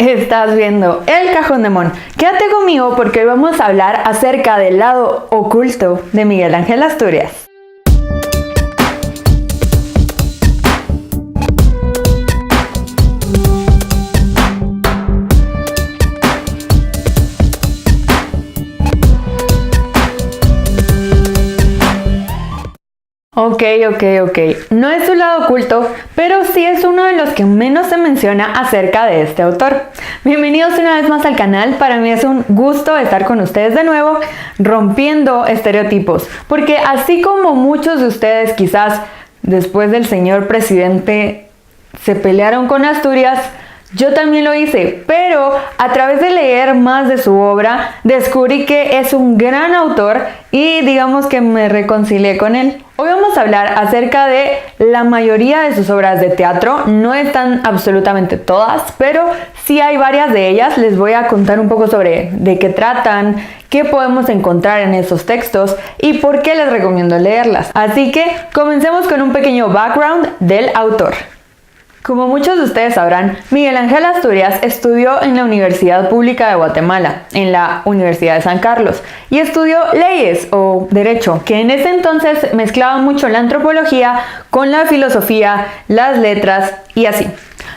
Estás viendo El Cajón de Mon. Quédate conmigo porque hoy vamos a hablar acerca del lado oculto de Miguel Ángel Asturias. Ok. No es su lado oculto, pero sí es uno de los que menos se menciona acerca de este autor. Bienvenidos una vez más al canal. Para mí es un gusto estar con ustedes de nuevo, rompiendo estereotipos. Porque así como muchos de ustedes quizás después del señor presidente se pelearon con Asturias, yo también lo hice, pero a través de leer más de su obra descubrí que es un gran autor y digamos que me reconcilié con él. Hoy vamos a hablar acerca de la mayoría de sus obras de teatro. No están absolutamente todas, pero sí hay varias de ellas. Les voy a contar un poco sobre de qué tratan, qué podemos encontrar en esos textos y por qué les recomiendo leerlas. Así que comencemos con un pequeño background del autor. Como muchos de ustedes sabrán, Miguel Ángel Asturias estudió en la Universidad Pública de Guatemala, en la Universidad de San Carlos, y estudió leyes o derecho, que en ese entonces mezclaba mucho la antropología con la filosofía, las letras y así.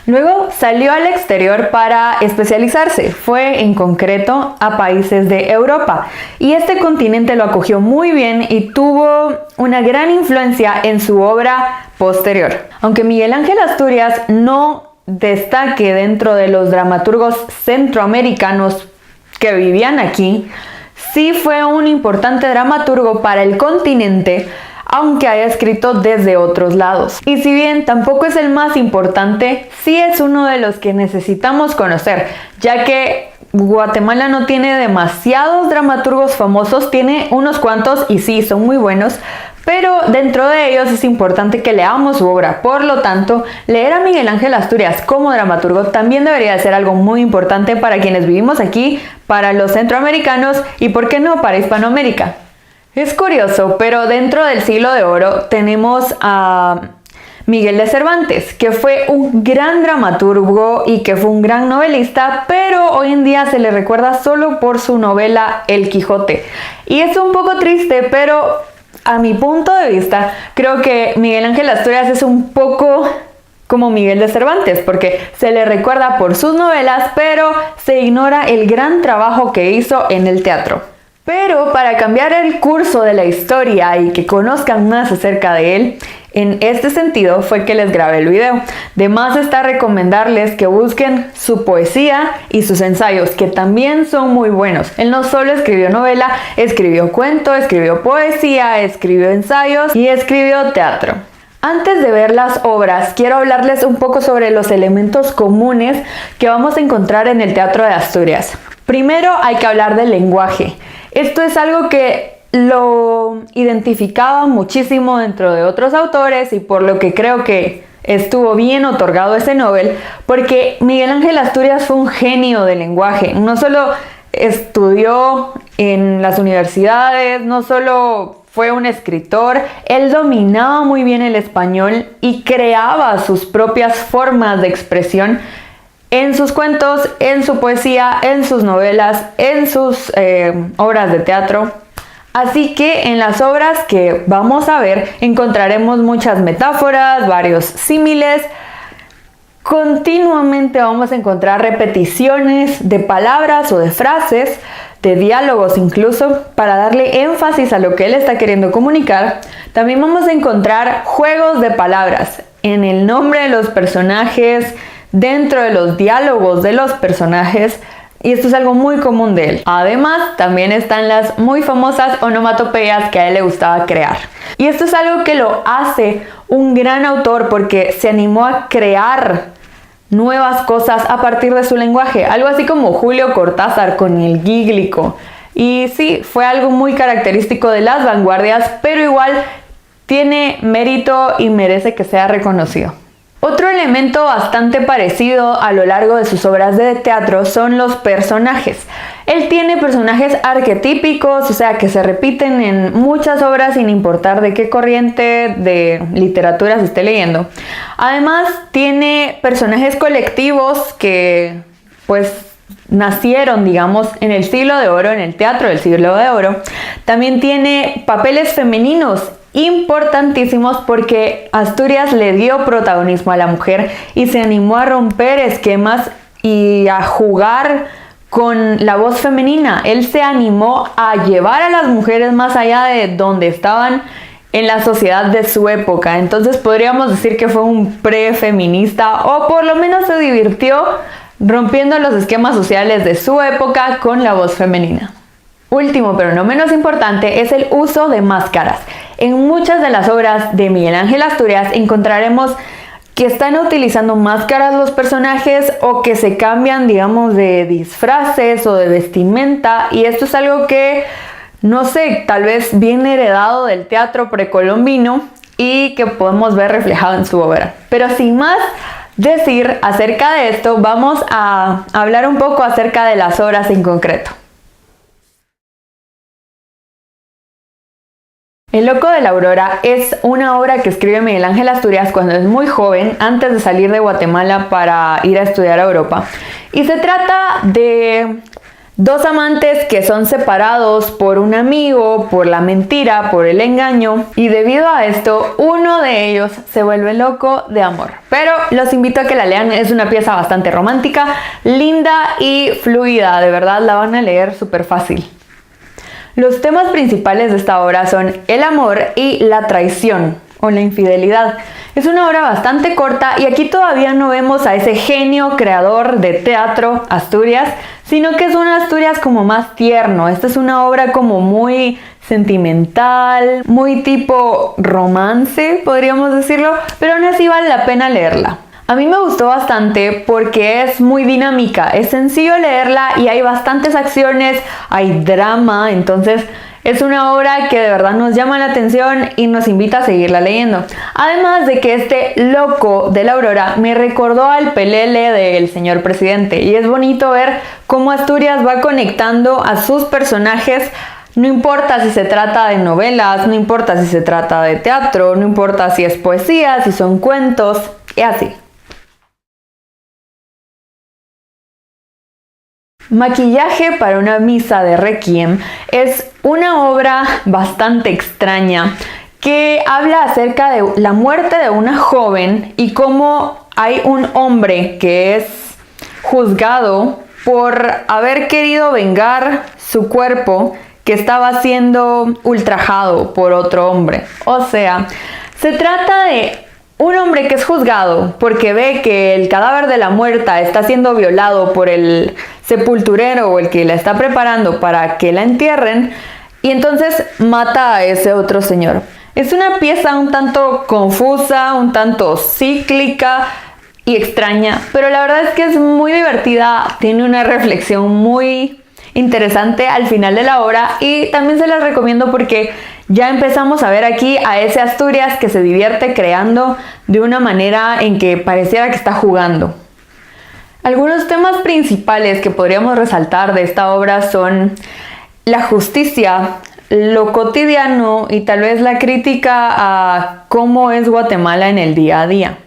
Luego salió al exterior para especializarse, fue en concreto a países de Europa y este continente lo acogió muy bien y tuvo una gran influencia en su obra posterior. Aunque Miguel Ángel Asturias no destaque dentro de los dramaturgos centroamericanos que vivían aquí, sí fue un importante dramaturgo para el continente, aunque haya escrito desde otros lados. Y si bien tampoco es el más importante, sí es uno de los que necesitamos conocer, ya que Guatemala no tiene demasiados dramaturgos famosos, tiene unos cuantos y sí, son muy buenos, pero dentro de ellos es importante que leamos su obra. Por lo tanto, leer a Miguel Ángel Asturias como dramaturgo también debería ser algo muy importante para quienes vivimos aquí, para los centroamericanos y, ¿por qué no?, para Hispanoamérica. Es curioso, pero dentro del Siglo de Oro tenemos a Miguel de Cervantes, que fue un gran dramaturgo y que fue un gran novelista, pero hoy en día se le recuerda solo por su novela El Quijote. Y es un poco triste, pero a mi punto de vista, creo que Miguel Ángel Asturias es un poco como Miguel de Cervantes, porque se le recuerda por sus novelas, pero se ignora el gran trabajo que hizo en el teatro. Pero para cambiar el curso de la historia y que conozcan más acerca de él, en este sentido fue que les grabé el video. De más está recomendarles que busquen su poesía y sus ensayos, que también son muy buenos. Él no solo escribió novela, escribió cuento, escribió poesía, escribió ensayos y escribió teatro. Antes de ver las obras, quiero hablarles un poco sobre los elementos comunes que vamos a encontrar en el teatro de Asturias. Primero hay que hablar del lenguaje. Esto es algo que lo identificaba muchísimo dentro de otros autores y por lo que creo que estuvo bien otorgado ese Nobel, porque Miguel Ángel Asturias fue un genio del lenguaje. No solo estudió en las universidades, no solo fue un escritor, él dominaba muy bien el español y creaba sus propias formas de expresión en sus cuentos, en su poesía, en sus novelas, en sus obras de teatro. Así que en las obras que vamos a ver encontraremos muchas metáforas, varios símiles. Continuamente vamos a encontrar repeticiones de palabras o de frases, de diálogos incluso, para darle énfasis a lo que él está queriendo comunicar. También vamos a encontrar juegos de palabras en el nombre de los personajes, dentro de los diálogos de los personajes, y esto es algo muy común de él. Además, también están las muy famosas onomatopeyas que a él le gustaba crear. Y esto es algo que lo hace un gran autor porque se animó a crear nuevas cosas a partir de su lenguaje. Algo así como Julio Cortázar con el gíglico. Y sí, fue algo muy característico de las vanguardias, pero igual tiene mérito y merece que sea reconocido. Otro elemento bastante parecido a lo largo de sus obras de teatro son los personajes. Él tiene personajes arquetípicos, o sea, que se repiten en muchas obras sin importar de qué corriente de literatura se esté leyendo. Además, tiene personajes colectivos que pues nacieron, digamos, en el siglo de oro, en el teatro del siglo de oro. También tiene papeles femeninos importantísimos porque Asturias le dio protagonismo a la mujer y se animó a romper esquemas y a jugar con la voz femenina. Él se animó a llevar a las mujeres más allá de donde estaban en la sociedad de su época. Entonces podríamos decir que fue un prefeminista, o por lo menos se divirtió rompiendo los esquemas sociales de su época con la voz femenina. Último, pero no menos importante, es el uso de máscaras. En muchas de las obras de Miguel Ángel Asturias encontraremos que están utilizando máscaras los personajes, o que se cambian, digamos, de disfraces o de vestimenta, y esto es algo que, no sé, tal vez viene heredado del teatro precolombino y que podemos ver reflejado en su obra. Pero sin más decir acerca de esto, vamos a hablar un poco acerca de las obras en concreto. El Loco de la Aurora es una obra que escribe Miguel Ángel Asturias cuando es muy joven, antes de salir de Guatemala para ir a estudiar a Europa. Y se trata de dos amantes que son separados por un amigo, por la mentira, por el engaño, y debido a esto, uno de ellos se vuelve loco de amor. Pero los invito a que la lean, es una pieza bastante romántica, linda y fluida, de verdad la van a leer súper fácil. Los temas principales de esta obra son el amor y la traición o la infidelidad. Es una obra bastante corta y aquí todavía no vemos a ese genio creador de teatro Asturias, sino que es un Asturias como más tierno. Esta es una obra como muy sentimental, muy tipo romance, podríamos decirlo, pero aún así vale la pena leerla. A mí me gustó bastante porque es muy dinámica, es sencillo leerla y hay bastantes acciones, hay drama, entonces es una obra que de verdad nos llama la atención y nos invita a seguirla leyendo. Además de que este Loco de la Aurora me recordó al pelele del señor presidente, y es bonito ver cómo Asturias va conectando a sus personajes. No importa si se trata de novelas, no importa si se trata de teatro, no importa si es poesía, si son cuentos, y así. Maquillaje para una misa de Requiem es una obra bastante extraña que habla acerca de la muerte de una joven y cómo hay un hombre que es juzgado por haber querido vengar su cuerpo que estaba siendo ultrajado por otro hombre. O sea, se trata de un hombre que es juzgado porque ve que el cadáver de la muerta está siendo violado por el sepulturero o el que la está preparando para que la entierren, y entonces mata a ese otro señor. Es una pieza un tanto confusa, un tanto cíclica y extraña, pero la verdad es que es muy divertida, tiene una reflexión muy interesante al final de la obra, y también se las recomiendo porque ya empezamos a ver aquí a ese Asturias que se divierte creando de una manera en que pareciera que está jugando. Algunos temas principales que podríamos resaltar de esta obra son la justicia, lo cotidiano y tal vez la crítica a cómo es Guatemala en el día a día.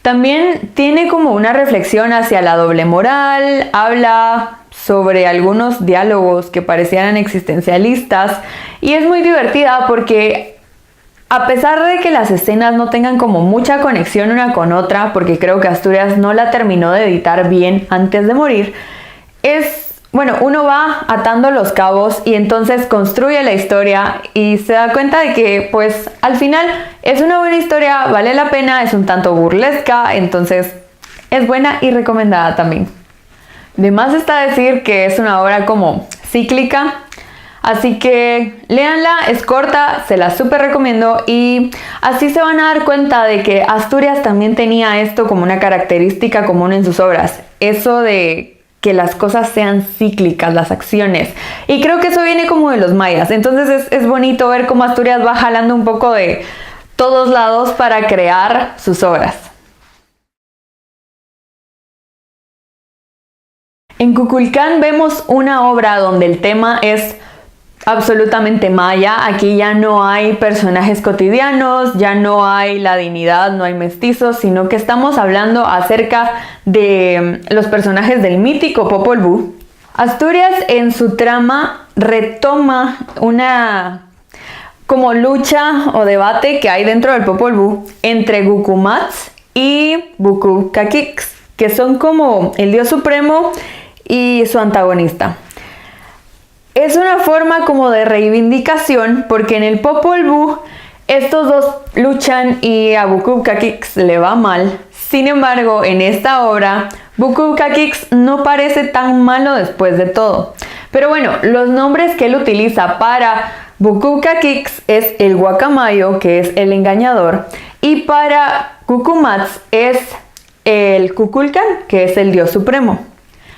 También tiene como una reflexión hacia la doble moral, habla sobre algunos diálogos que parecieran existencialistas, y es muy divertida porque a pesar de que las escenas no tengan como mucha conexión una con otra, porque creo que Asturias no la terminó de editar bien antes de morir, uno va atando los cabos y entonces construye la historia y se da cuenta de que pues al final es una buena historia, vale la pena, es un tanto burlesca, entonces es buena y recomendada también. De más está decir que es una obra como cíclica, así que léanla, es corta, se la súper recomiendo, y así se van a dar cuenta de que Asturias también tenía esto como una característica común en sus obras, eso de que las cosas sean cíclicas, las acciones, y creo que eso viene como de los mayas, entonces es bonito ver cómo Asturias va jalando un poco de todos lados para crear sus obras. En Kukulcán vemos una obra donde el tema es absolutamente maya. Aquí ya no hay personajes cotidianos, ya no hay la dignidad, no hay mestizos, sino que estamos hablando acerca de los personajes del mítico Popol Vuh. Asturias en su trama retoma una como lucha o debate que hay dentro del Popol Vuh entre Gukumats y Bukub Caciques, que son como el dios supremo y su antagonista. Es una forma como de reivindicación, porque en el Popol Vuh estos dos luchan y a Bukub Caciques le va mal. Sin embargo, en esta obra, Bukub Caciques no parece tan malo después de todo. Pero bueno, los nombres que él utiliza para Bukub Caciques es el guacamayo, que es el engañador, y para Gukumats es el Kukulkan, que es el dios supremo.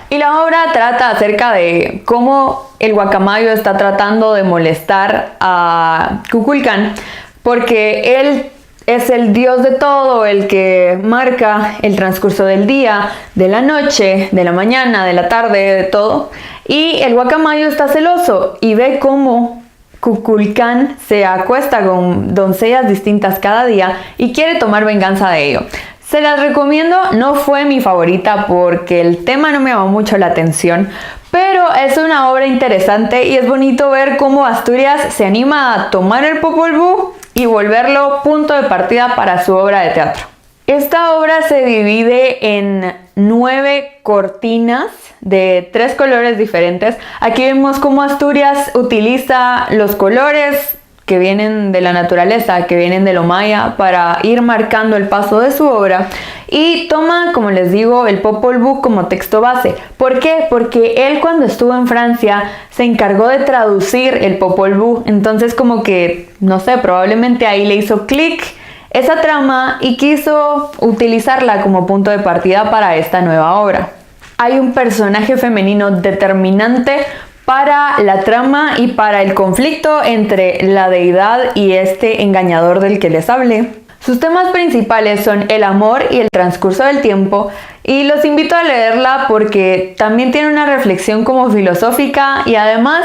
Y la obra trata acerca de cómo el guacamayo está tratando de molestar a Kukulkan, porque él es el dios de todo, el que marca el transcurso del día, de la noche, de la mañana, de la tarde, de todo. Y el guacamayo está celoso y ve cómo Kukulkan se acuesta con doncellas distintas cada día y quiere tomar venganza de ello. Se las recomiendo, no fue mi favorita porque el tema no me llamó mucho la atención, pero es una obra interesante y es bonito ver cómo Asturias se anima a tomar el Popol Vuh y volverlo punto de partida para su obra de teatro. Esta obra se divide en 9 cortinas de 3 colores diferentes. Aquí vemos cómo Asturias utiliza los colores que vienen de la naturaleza, que vienen de lo maya, para ir marcando el paso de su obra, y toma, como les digo, el Popol Vuh como texto base. ¿Por qué? Porque él, cuando estuvo en Francia, se encargó de traducir el Popol Vuh, entonces como que, no sé, probablemente ahí le hizo clic esa trama y quiso utilizarla como punto de partida para esta nueva obra. Hay un personaje femenino determinante para la trama y para el conflicto entre la deidad y este engañador del que les hablé. Sus temas principales son el amor y el transcurso del tiempo, y los invito a leerla porque también tiene una reflexión como filosófica y además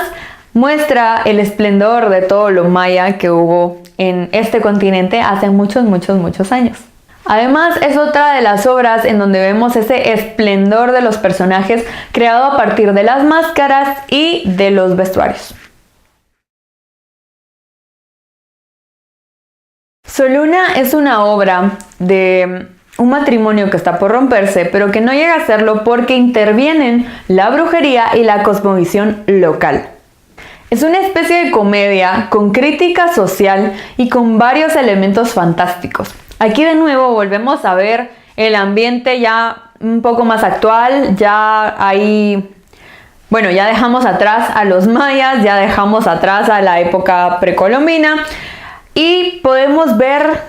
muestra el esplendor de todo lo maya que hubo en este continente hace muchos años. Además, es otra de las obras en donde vemos ese esplendor de los personajes creado a partir de las máscaras y de los vestuarios. Soluna es una obra de un matrimonio que está por romperse, pero que no llega a serlo porque intervienen la brujería y la cosmovisión local. Es una especie de comedia con crítica social y con varios elementos fantásticos. Aquí de nuevo volvemos a ver el ambiente ya un poco más actual, ya dejamos atrás a los mayas, ya dejamos atrás a la época precolombina y podemos ver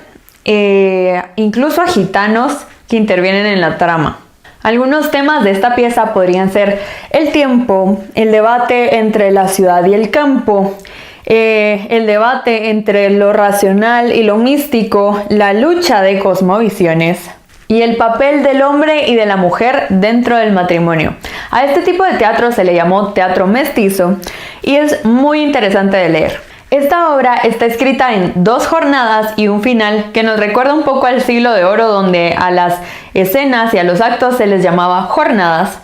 incluso a gitanos que intervienen en la trama. Algunos temas de esta pieza podrían ser el tiempo, el debate entre la ciudad y el campo, el debate entre lo racional y lo místico, la lucha de cosmovisiones y el papel del hombre y de la mujer dentro del matrimonio. A este tipo de teatro se le llamó teatro mestizo y es muy interesante de leer. Esta obra está escrita en 2 jornadas y un final que nos recuerda un poco al siglo de oro, donde a las escenas y a los actos se les llamaba jornadas.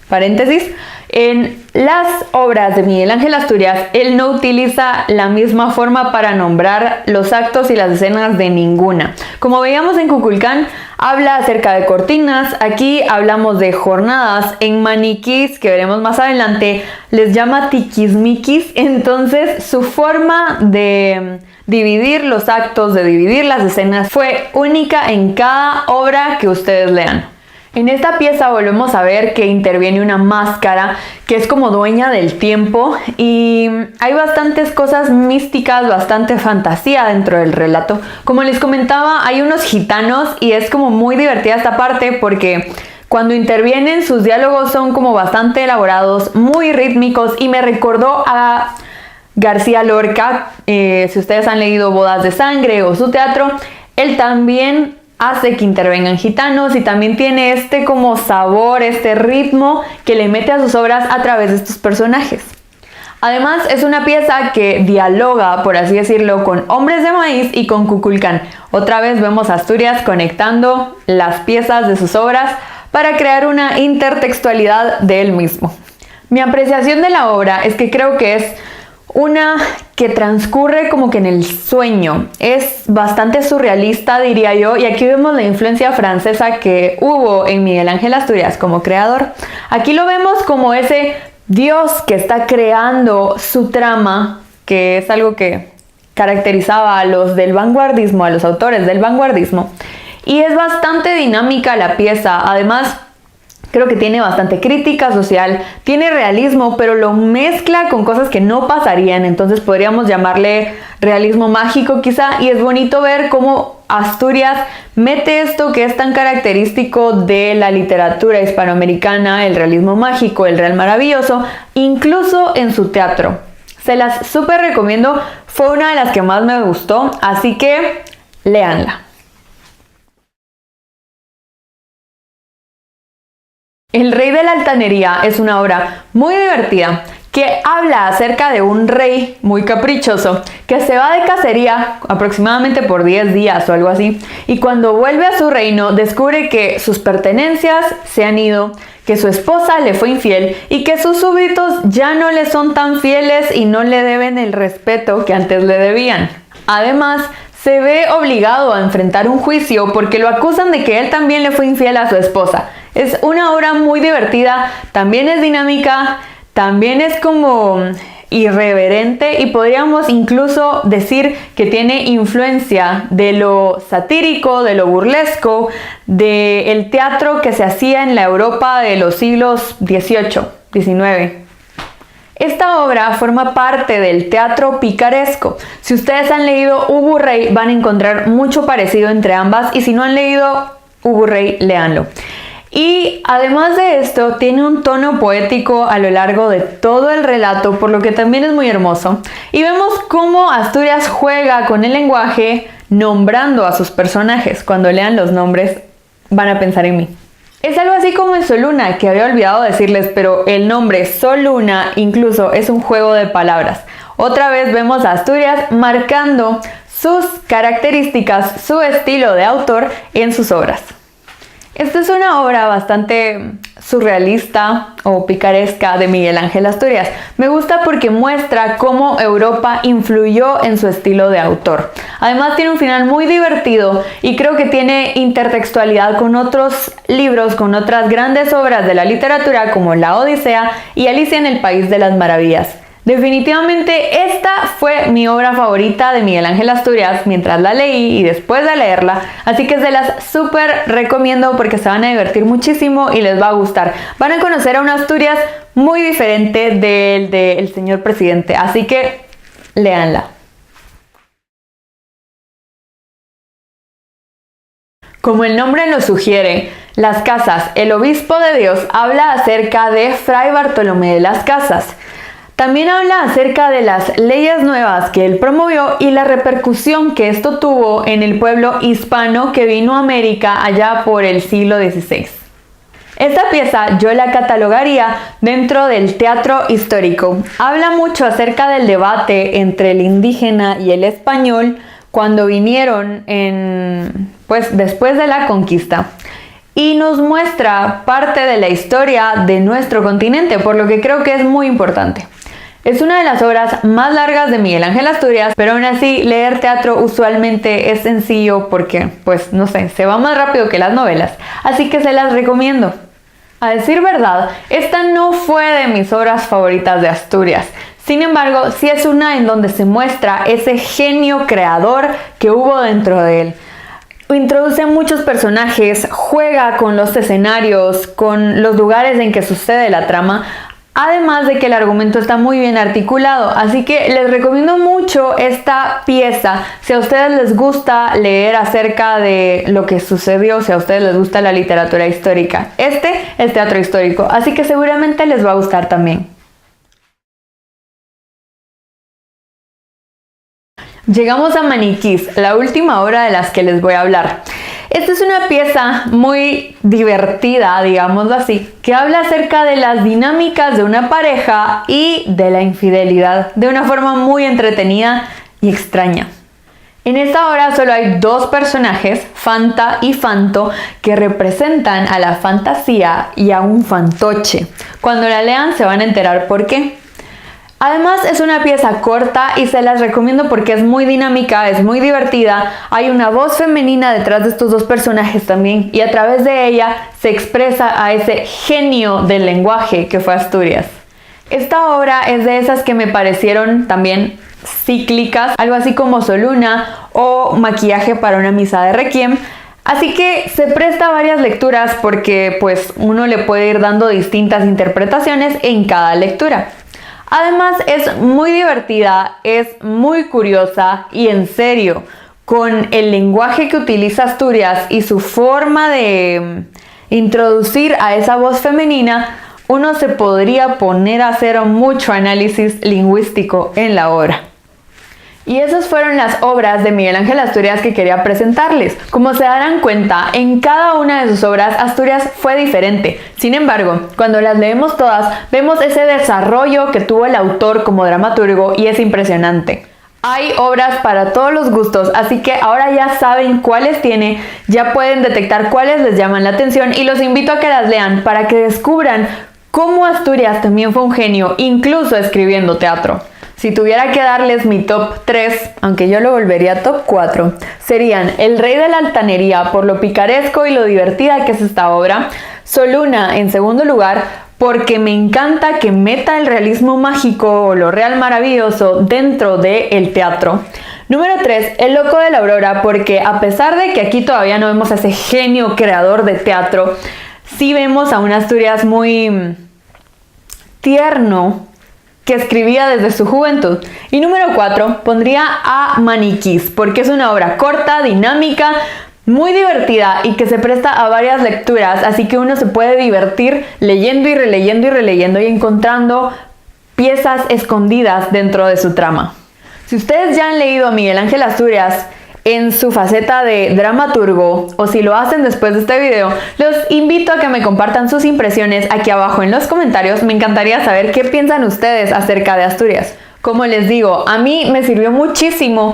Paréntesis. En las obras de Miguel Ángel Asturias, él no utiliza la misma forma para nombrar los actos y las escenas de ninguna. Como veíamos en Kukulkan, habla acerca de cortinas, aquí hablamos de jornadas. En maniquís, que veremos más adelante, les llama tiquismiquis. Entonces su forma de dividir los actos, de dividir las escenas, fue única en cada obra que ustedes lean. En esta pieza volvemos a ver que interviene una máscara que es como dueña del tiempo, y hay bastantes cosas místicas, bastante fantasía dentro del relato. Como les comentaba, hay unos gitanos y es como muy divertida esta parte porque cuando intervienen sus diálogos son como bastante elaborados, muy rítmicos, y me recordó a García Lorca. Si ustedes han leído Bodas de Sangre o su teatro, él también hace que intervengan gitanos y también tiene este como sabor, este ritmo que le mete a sus obras a través de estos personajes. Además, es una pieza que dialoga, por así decirlo, con Hombres de Maíz y con Kukulcán. Otra vez vemos a Asturias conectando las piezas de sus obras para crear una intertextualidad de él mismo. Mi apreciación de la obra es que creo que es una que transcurre como que en el sueño. Es bastante surrealista, diría yo, y aquí vemos la influencia francesa que hubo en Miguel Ángel Asturias como creador. Aquí lo vemos como ese Dios que está creando su trama, que es algo que caracterizaba a los del vanguardismo, a los autores del vanguardismo. Y es bastante dinámica la pieza. Además, creo que tiene bastante crítica social, tiene realismo, pero lo mezcla con cosas que no pasarían, entonces podríamos llamarle realismo mágico quizá, y es bonito ver cómo Asturias mete esto que es tan característico de la literatura hispanoamericana, el realismo mágico, el real maravilloso, incluso en su teatro. Se las súper recomiendo, fue una de las que más me gustó, así que léanla. El Rey de la Altanería es una obra muy divertida que habla acerca de un rey muy caprichoso que se va de cacería aproximadamente por 10 días o algo así, y cuando vuelve a su reino descubre que sus pertenencias se han ido, que su esposa le fue infiel y que sus súbditos ya no le son tan fieles y no le deben el respeto que antes le debían. Además, se ve obligado a enfrentar un juicio porque lo acusan de que él también le fue infiel a su esposa. Es una obra muy divertida, también es dinámica, también es como irreverente y podríamos incluso decir que tiene influencia de lo satírico, de lo burlesco, del teatro que se hacía en la Europa de los siglos XVIII, XIX. Esta obra forma parte del teatro picaresco. Si ustedes han leído Ubu Rey, van a encontrar mucho parecido entre ambas, y si no han leído Ubu Rey, léanlo. Y además de esto, tiene un tono poético a lo largo de todo el relato, por lo que también es muy hermoso. Y vemos cómo Asturias juega con el lenguaje nombrando a sus personajes. Cuando lean los nombres, van a pensar en mí. Es algo así como en Soluna, que había olvidado decirles, pero el nombre Soluna incluso es un juego de palabras. Otra vez vemos a Asturias marcando sus características, su estilo de autor en sus obras. Esta es una obra bastante surrealista o picaresca de Miguel Ángel Asturias. Me gusta porque muestra cómo Europa influyó en su estilo de autor. Además tiene un final muy divertido y creo que tiene intertextualidad con otros libros, con otras grandes obras de la literatura como La Odisea y Alicia en el País de las Maravillas. Definitivamente esta fue mi obra favorita de Miguel Ángel Asturias mientras la leí y después de leerla, así que se las súper recomiendo porque se van a divertir muchísimo y les va a gustar. Van a conocer a una Asturias muy diferente del señor presidente, así que léanla. Como el nombre lo sugiere, Las Casas, el obispo de Dios, habla acerca de Fray Bartolomé de las Casas. También habla acerca de las leyes nuevas que él promovió y la repercusión que esto tuvo en el pueblo hispano que vino a América allá por el siglo XVI. Esta pieza yo la catalogaría dentro del teatro histórico. Habla mucho acerca del debate entre el indígena y el español cuando vinieron después de la conquista. Y nos muestra parte de la historia de nuestro continente, por lo que creo que es muy importante. Es una de las obras más largas de Miguel Ángel Asturias, pero aún así leer teatro usualmente es sencillo porque, se va más rápido que las novelas, así que se las recomiendo. A decir verdad, esta no fue de mis obras favoritas de Asturias. Sin embargo, sí es una en donde se muestra ese genio creador que hubo dentro de él. Introduce muchos personajes, juega con los escenarios, con los lugares en que sucede la trama, además de que el argumento está muy bien articulado, así que les recomiendo mucho esta pieza si a ustedes les gusta leer acerca de lo que sucedió, si a ustedes les gusta la literatura histórica. Este es teatro histórico, así que seguramente les va a gustar también. Llegamos a Maniquís, la última obra de las que les voy a hablar. Esta es una pieza muy divertida, digámoslo así, que habla acerca de las dinámicas de una pareja y de la infidelidad de una forma muy entretenida y extraña. En esta obra solo hay dos personajes, Fanta y Fanto, que representan a la fantasía y a un fantoche. Cuando la lean se van a enterar por qué. Además es una pieza corta y se las recomiendo porque es muy dinámica, es muy divertida. Hay una voz femenina detrás de estos dos personajes también y a través de ella se expresa a ese genio del lenguaje que fue Asturias. Esta obra es de esas que me parecieron también cíclicas, algo así como Soluna o Maquillaje para una misa de requiem. Así que se presta a varias lecturas porque pues uno le puede ir dando distintas interpretaciones en cada lectura. Además es muy divertida, es muy curiosa y en serio, con el lenguaje que utiliza Asturias y su forma de introducir a esa voz femenina, uno se podría poner a hacer mucho análisis lingüístico en la obra. Y esas fueron las obras de Miguel Ángel Asturias que quería presentarles. Como se darán cuenta, en cada una de sus obras Asturias fue diferente. Sin embargo, cuando las leemos todas, vemos ese desarrollo que tuvo el autor como dramaturgo y es impresionante. Hay obras para todos los gustos, así que ahora ya saben cuáles tiene, ya pueden detectar cuáles les llaman la atención y los invito a que las lean para que descubran cómo Asturias también fue un genio, incluso escribiendo teatro. Si tuviera que darles mi top 3, aunque yo lo volvería top 4, serían El Rey de la Altanería por lo picaresco y lo divertida que es esta obra, Soluna en segundo lugar porque me encanta que meta el realismo mágico o lo real maravilloso dentro del teatro. Número 3, El Loco de la Aurora porque a pesar de que aquí todavía no vemos a ese genio creador de teatro, sí vemos a un Asturias muy tierno, que escribía desde su juventud. Y número 4, pondría a Maniquís, porque es una obra corta, dinámica, muy divertida y que se presta a varias lecturas, así que uno se puede divertir leyendo y releyendo y encontrando piezas escondidas dentro de su trama. Si ustedes ya han leído a Miguel Ángel Asturias en su faceta de dramaturgo o si lo hacen después de este video, los invito a que me compartan sus impresiones aquí abajo en los comentarios. Me encantaría saber qué piensan ustedes acerca de Asturias. Como les digo, a mí me sirvió muchísimo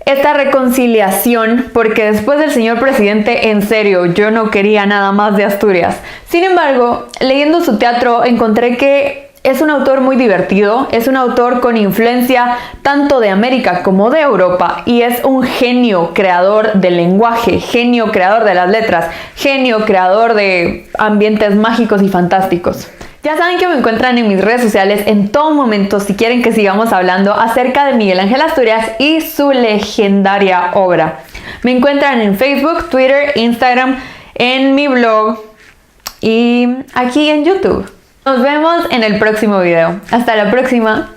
esta reconciliación porque después del señor presidente, en serio, yo no quería nada más de Asturias. Sin embargo, leyendo su teatro encontré que es un autor muy divertido, es un autor con influencia tanto de América como de Europa y es un genio creador del lenguaje, genio creador de las letras, genio creador de ambientes mágicos y fantásticos. Ya saben que me encuentran en mis redes sociales en todo momento si quieren que sigamos hablando acerca de Miguel Ángel Asturias y su legendaria obra. Me encuentran en Facebook, Twitter, Instagram, en mi blog y aquí en YouTube. Nos vemos en el próximo video. Hasta la próxima.